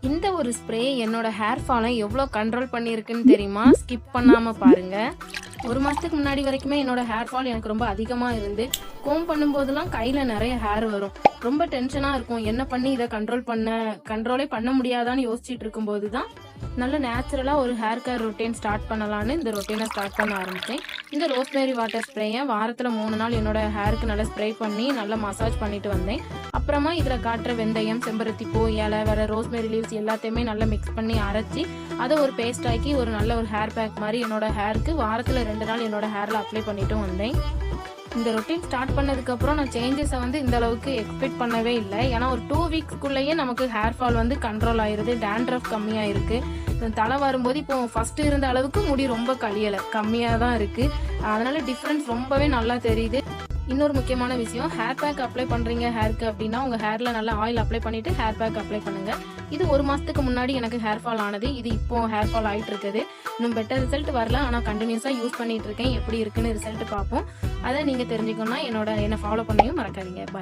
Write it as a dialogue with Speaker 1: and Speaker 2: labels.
Speaker 1: இந்த ஒரு ஸ்ப்ரே என்னோட ஹேர் ஃபாலை எவ்வளோ கண்ட்ரோல் பண்ணியிருக்குன்னு தெரியுமா? ஸ்கிப் பண்ணாம பாருங்க. ஒரு மாசத்துக்கு முன்னாடி வரைக்குமே என்னோட ஹேர் ஃபால் எனக்கு ரொம்ப அதிகமா இருந்து கோம் பண்ணும்போதெல்லாம் கையில நிறைய ஹேர் வரும். ரொம்ப டென்ஷனா இருக்கும். என்ன பண்ணி இதை கண்ட்ரோலே பண்ண முடியாதான்னு யோசிச்சுட்டு இருக்கும்போது தான் நல்ல நேச்சுரலா ஒரு ஹேர் கேர் ரொட்டீன் ஸ்டார்ட் பண்ணலான்னு இந்த ரொட்டீனை ஸ்டார்ட் பண்ண ஆரம்பிச்சேன். இந்த ரோஸ்மேரி வாட்டர் ஸ்ப்ரேயை வாரத்துல 3 நாள் என்னோட ஹேருக்கு நல்லா ஸ்ப்ரே பண்ணி நல்லா மசாஜ் பண்ணிட்டு வந்தேன். அப்புறமா இதுல காட்டுற வெந்தயம், செம்பருத்தி பூ, இலை, வேற ரோஸ்மேரி லீவ்ஸ் எல்லாத்தையுமே நல்லா மிக்ஸ் பண்ணி அரைச்சி அதை ஒரு பேஸ்ட் ஆக்கி ஒரு நல்ல ஒரு ஹேர் பேக் மாதிரி என்னோட ஹேருக்கு வாரத்துல 2 நாள் என்னோட ஹேர்ல அப்ளை பண்ணிட்டும் வந்தேன். இந்த ரொட்டீன் ஸ்டார்ட் பண்ணதுக்கு அப்புறம் நான் சேஞ்சஸை இந்த அளவுக்கு எக்ஸ்பெக்ட் பண்ணவே இல்லை. ஏன்னா ஒரு 2 வீக்ஸ்க்குள்ளேயே நமக்கு ஹேர் ஃபால் கண்ட்ரோல் ஆயிருது. டேண்ட்ரஃப் கம்மியாக இருக்கு. தலை வரும்போது இப்போ ஃபர்ஸ்ட் இருந்த அளவுக்கு முடி ரொம்ப கழியலை, கம்மியாக தான் இருக்கு. அதனால டிஃப்ரென்ஸ் ரொம்பவே நல்லா தெரியுது. இன்னொரு முக்கியமான விஷயம், ஹேர் பேக் அப்ளை பண்றீங்க ஹேருக்கு அப்படின்னா உங்க ஹேர்ல நல்லா ஆயில் அப்ளை பண்ணிட்டு ஹேர் பேக் அப்ளை பண்ணுங்க. இது ஒரு மாசத்துக்கு முன்னாடி எனக்கு ஹேர் ஃபால் ஆனது. இது இப்போ ஹேர் ஃபால் ஆயிட்டு இருக்குது. இன்னும் பெட்டர் ரிசல்ட் வரல, ஆனா கண்டினியூஸா யூஸ் பண்ணிட்டு இருக்கேன். எப்படி இருக்குன்னு ரிசல்ட் பார்ப்போம். அதை நீங்க தெரிஞ்சுக்கணும்னா என்னை ஃபாலோ பண்ணியும் மறக்காதீங்க. பாய்.